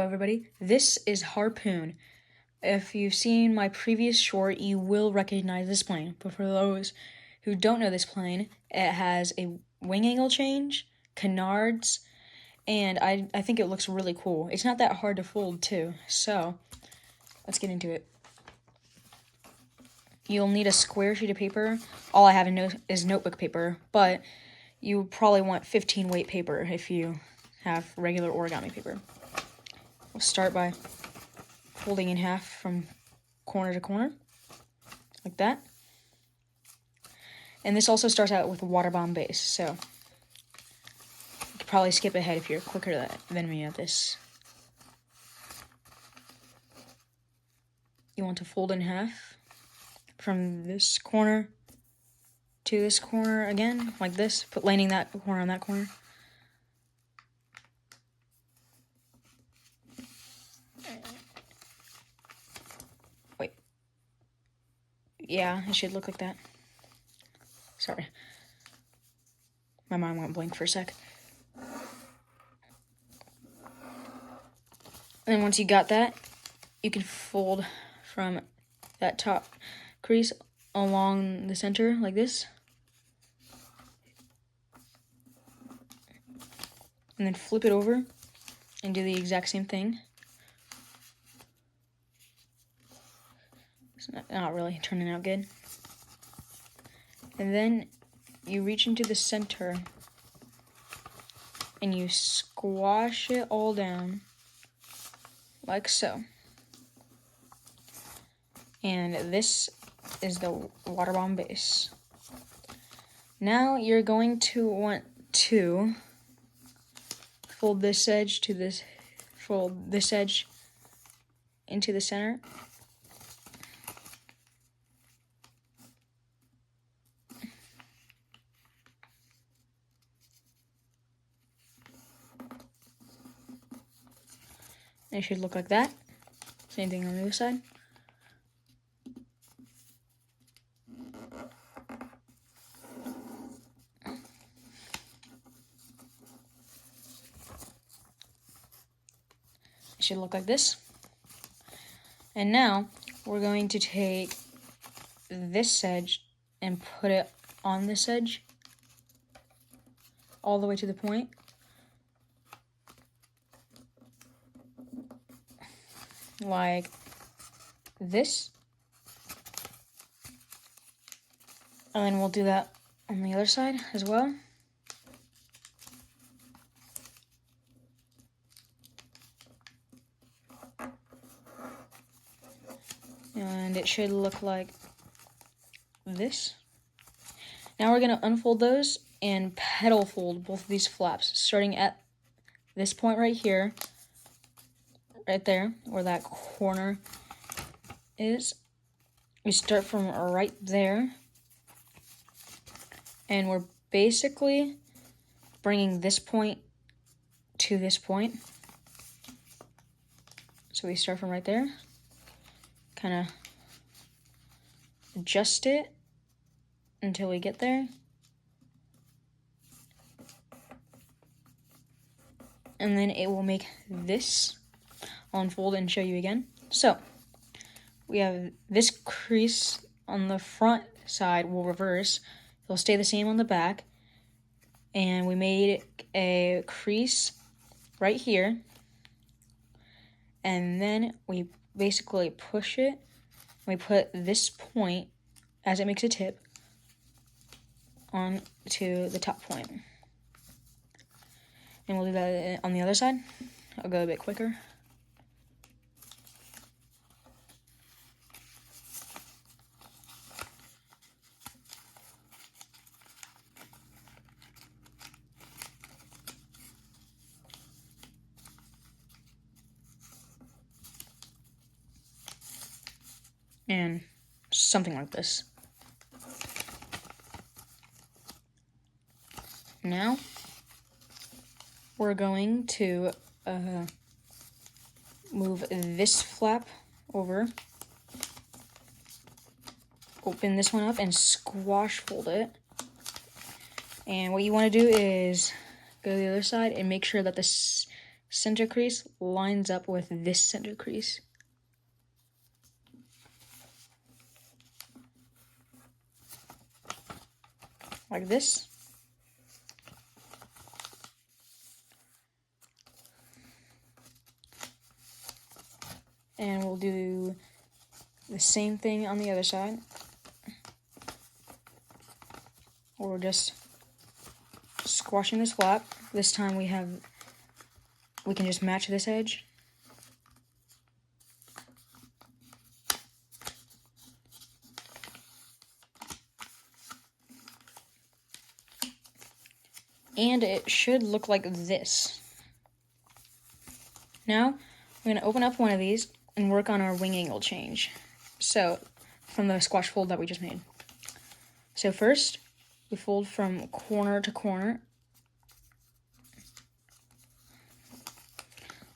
Hello everybody, this is Harpoon. If you've seen my previous short, you will recognize this plane, but for those who don't know this plane, it has a wing angle change, canards, and I think it looks really cool. It's not that hard to fold too, so let's get into it. You'll need a square sheet of paper. All I have is notebook paper, but you probably want 15 weight paper if you have regular origami paper. We'll start by folding in half from corner to corner, like that. And this also starts out with a water bomb base, so you could probably skip ahead if you're quicker than me at this. You want to fold in half from this corner to this corner again, like this, landing that corner on that corner. Wait. Yeah, it should look like that. Sorry. My mind went blank for a sec. And then once you got that, you can fold from that top crease along the center like this. And then flip it over and do the exact same thing. It's not really turning out good. And then you reach into the center and you squash it all down like so. And this is the water bomb base. Now you're going to want to fold this edge to this, fold this edge into the center. It should look like that. Same thing on the other side. It should look like this. And now we're going to take this edge and put it on this edge all the way to the point. Like this. And then we'll do that on the other side as well. And it should look like this. Now we're going to unfold those and petal fold both of these flaps, starting at this point right here, right there, where that corner is. We start from right there, and we're basically bringing this point to this point. So we start from right there, kind of adjust it until we get there. And then it will make this. I'll unfold and show you again. So we have this crease on the front side will reverse. It'll stay the same on the back. And we made a crease right here. And then we basically push it. We put this point, as it makes a tip, on to the top point. And we'll do that on the other side. I'll go a bit quicker. And something like this. Now we're going to move this flap over, open this one up, and squash fold it. And what you want to do is go to the other side and make sure that this center crease lines up with this center crease. Like this. And we'll do the same thing on the other side. We're just squashing this flap. This time we can just match this edge. And it should look like this. Now, we're going to open up one of these and work on our wing angle change. So, from the squash fold that we just made. So first, we fold from corner to corner.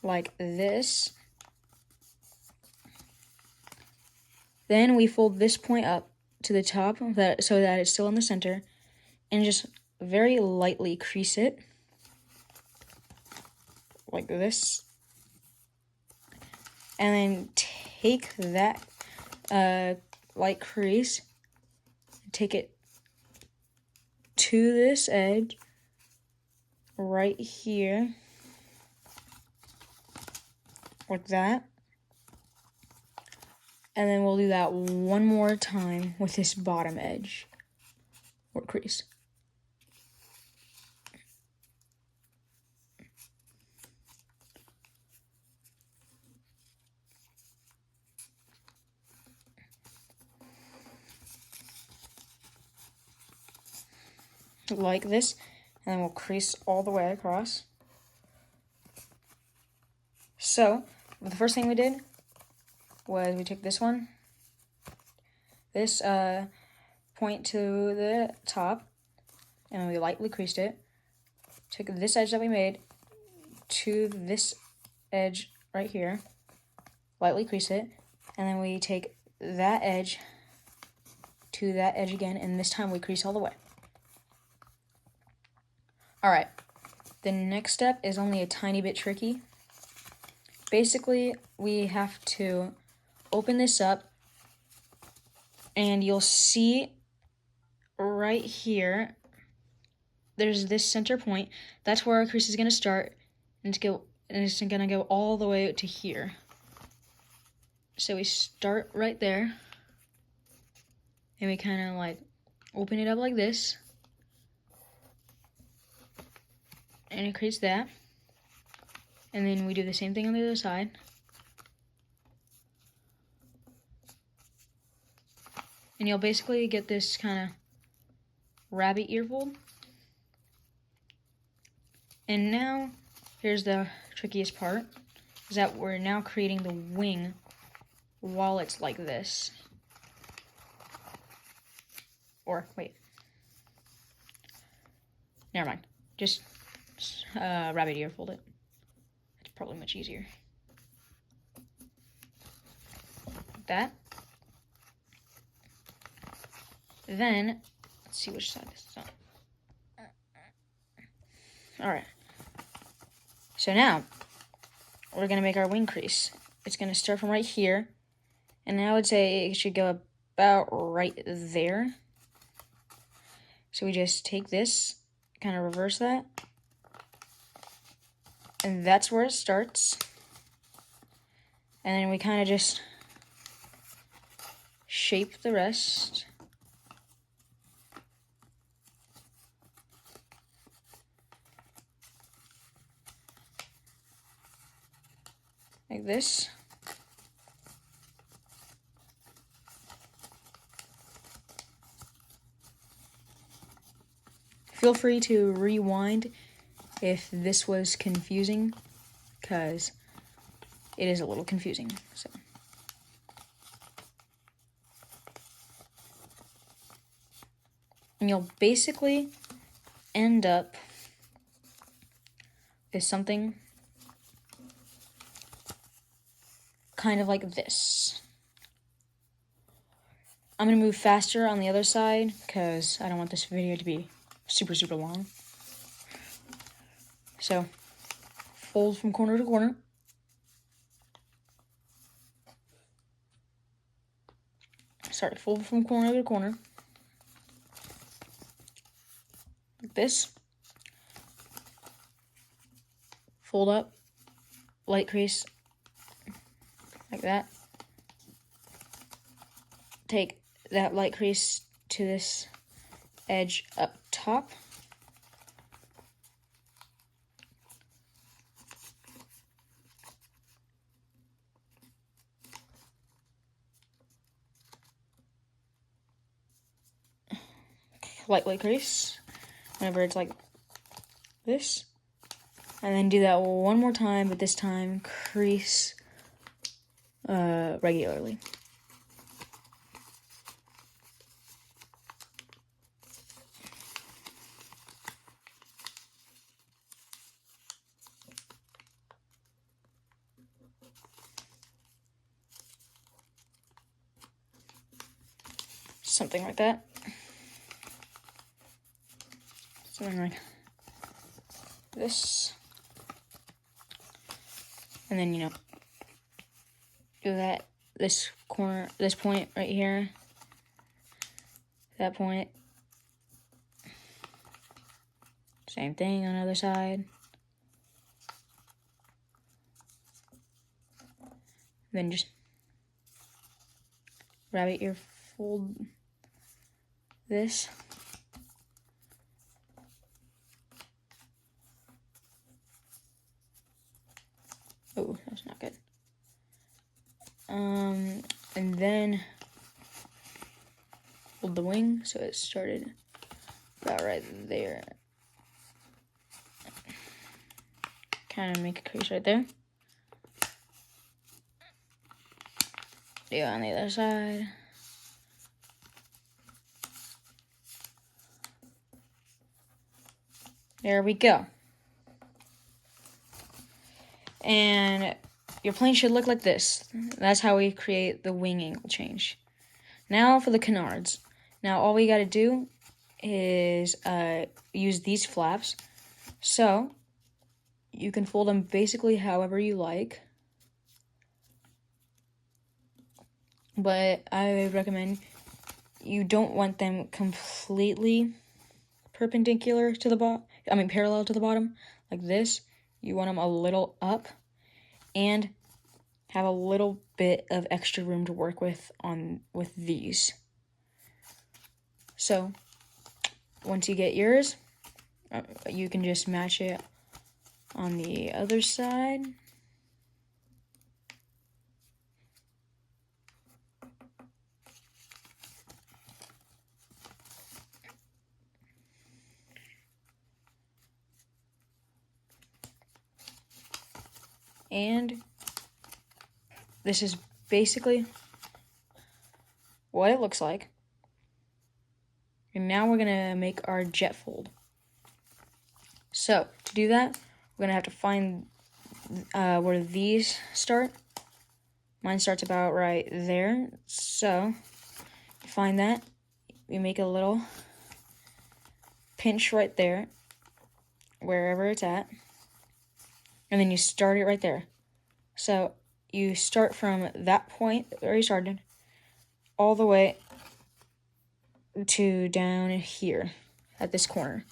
Like this. Then we fold this point up to the top so that it's still in the center. And just very lightly crease it. Like this. And then take that light crease, take it to this edge right here, like that. And then we'll do that one more time with this bottom edge or crease. Like this, and then we'll crease all the way across. So, the first thing we did was we took this point to the top, and we lightly creased it. Took this edge that we made to this edge right here, lightly crease it, and then we take that edge to that edge again, and this time we crease all the way. Alright, the next step is only a tiny bit tricky. Basically, we have to open this up, and you'll see right here, there's this center point. That's where our crease is going to start, and it's going to go all the way to here. So we start right there, and we kind of like open it up like this. And it creates that. And then we do the same thing on the other side. And you'll basically get this kind of rabbit ear fold. And now, here's the trickiest part, is that we're now creating the wing while it's like this. Or, wait. Never mind. Just rabbit ear fold it. It's probably much easier. Like that. Then, let's see which side this is on. Alright. So now, we're going to make our wing crease. It's going to start from right here. And I would say it should go about right there. So we just take this, kind of reverse that. And that's where it starts. And then we kind of just shape the rest. Like this. Feel free to rewind if this was confusing, because it is a little confusing. So, and you'll basically end up with something kind of like this. I'm going to move faster on the other side because I don't want this video to be super long. So, fold from corner to corner. Sorry, fold from corner to corner. Like this. Fold up, light crease, like that. Take that light crease to this edge up top. Light crease, whenever it's like this. And then do that one more time, but this time crease regularly. Something like that. Something like this. And then, do that, this corner, this point right here, that point. Same thing on the other side. Then just rabbit ear fold this. Oh, that's not good. And then fold the wing so it started about right there. Kind of make a crease right there. Do on the other side. There we go. And your plane should look like this. That's how we create the wing angle change. Now for the canards. Now all we got to do is use these flaps. So you can fold them basically however you like. But I recommend you don't want them completely perpendicular to the bottom. Parallel to the bottom, like this. You want them a little up and have a little bit of extra room to work with with these. So once you get yours, you can just match it on the other side. And this is basically what it looks like. And now we're gonna make our jet fold. So to do that, we're gonna have to find where these start. Mine starts about right there. So find that. We make a little pinch right there, wherever it's at. And then you start it right there. So you start from that point where you started all the way to down here at this corner.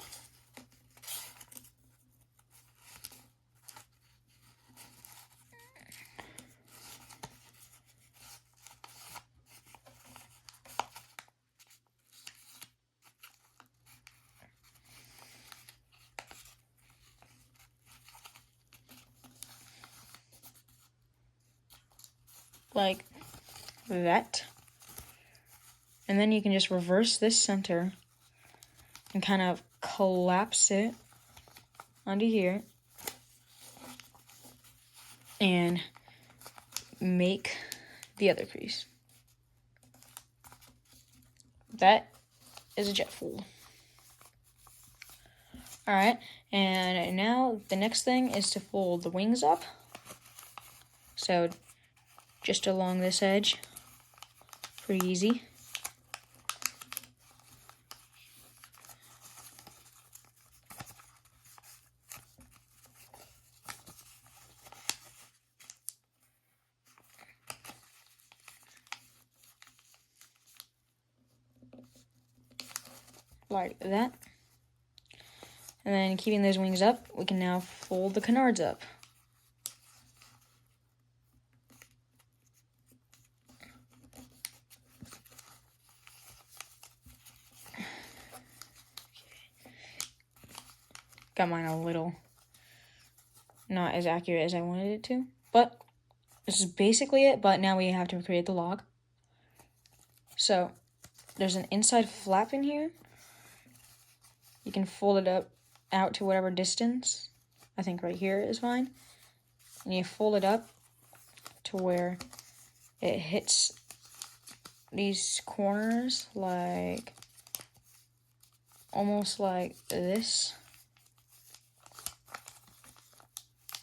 Like that. And then you can just reverse this center and kind of collapse it onto here and make the other crease. That is a jet fold. Alright, and now the next thing is to fold the wings up. So just along this edge, pretty easy. like that. And then keeping those wings up, we can now fold the canards up. Got mine a little not as accurate as I wanted it to, but this is basically it. But now we have to create the log. So there's an inside flap in here. You can fold it up out to whatever distance. I think right here is fine. And you fold it up to where it hits these corners, like almost like this.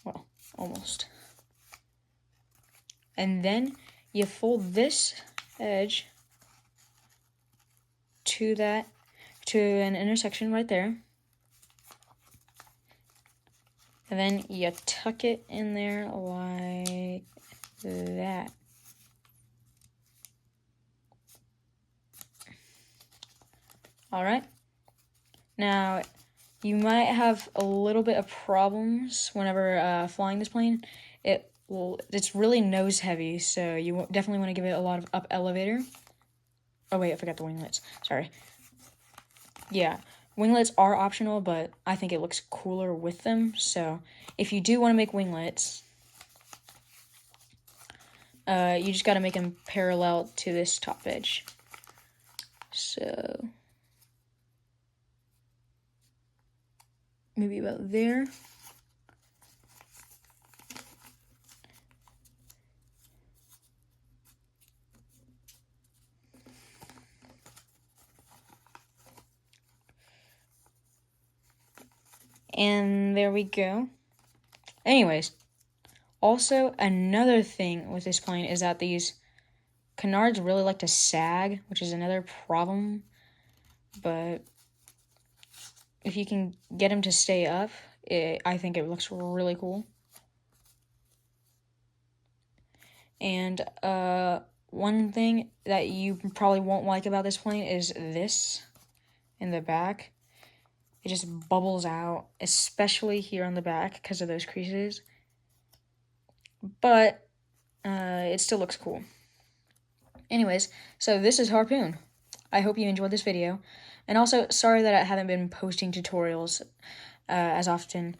Well, almost. And then you fold this edge to an intersection right there. And then you tuck it in there like that. All right. Now, you might have a little bit of problems whenever flying this plane. It's really nose heavy, so you definitely want to give it a lot of up elevator. Oh wait, I forgot the winglets. Sorry. Yeah, winglets are optional, but I think it looks cooler with them. So if you do want to make winglets, you just got to make them parallel to this top edge. So maybe about there. And there we go. Anyways, also another thing with this plane is that these canards really like to sag, which is another problem. But if you can get them to stay up, I think it looks really cool. And one thing that you probably won't like about this plane is this in the back. It just bubbles out, especially here on the back because of those creases. But it still looks cool. Anyways, so this is Harpoon. I hope you enjoyed this video. And also, sorry that I haven't been posting tutorials as often.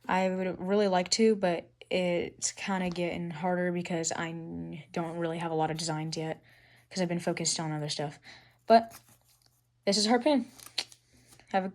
I would really like to, but it's kind of getting harder because I don't really have a lot of designs yet because I've been focused on other stuff. But this is Harpoon. Have a